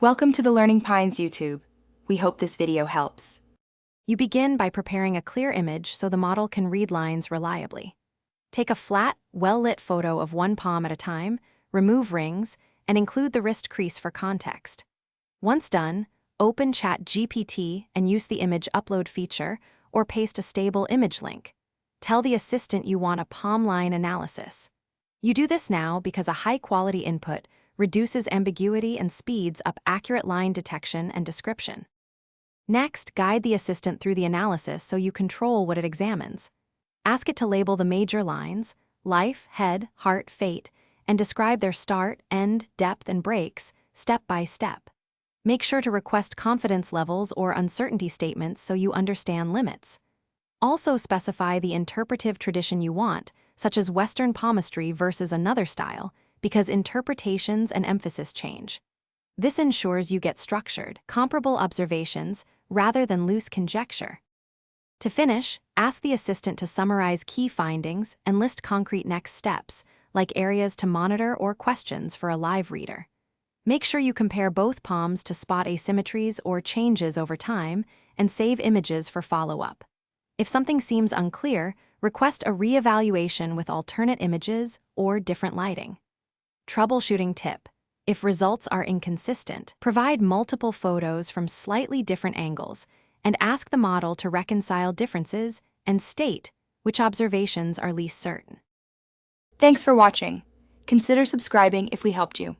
Welcome to the Learning Pines YouTube. We hope this video helps. You begin by preparing a clear image so the model can read lines reliably. Take a flat, well-lit photo of one palm at a time, remove rings, and include the wrist crease for context. Once done, open Chatgpt and use the image upload feature or paste a stable image link. Tell the assistant you want a palm line analysis. You do this now because a high-quality input reduces ambiguity and speeds up accurate line detection and description. Next, guide the assistant through the analysis so you control what it examines. Ask it to label the major lines, life, head, heart, fate, and describe their start, end, depth, and breaks, step by step. Make sure to request confidence levels or uncertainty statements so you understand limits. Also specify the interpretive tradition you want, such as Western palmistry versus another style, because interpretations and emphasis change. This ensures you get structured, comparable observations rather than loose conjecture. To finish, ask the assistant to summarize key findings and list concrete next steps, like areas to monitor or questions for a live reader. Make sure you compare both palms to spot asymmetries or changes over time, and save images for follow-up. If something seems unclear, request a re-evaluation with alternate images or different lighting. Troubleshooting tip: if results are inconsistent, provide multiple photos from slightly different angles and ask the model to reconcile differences and state which observations are least certain. Thanks for watching. Consider subscribing if we helped you.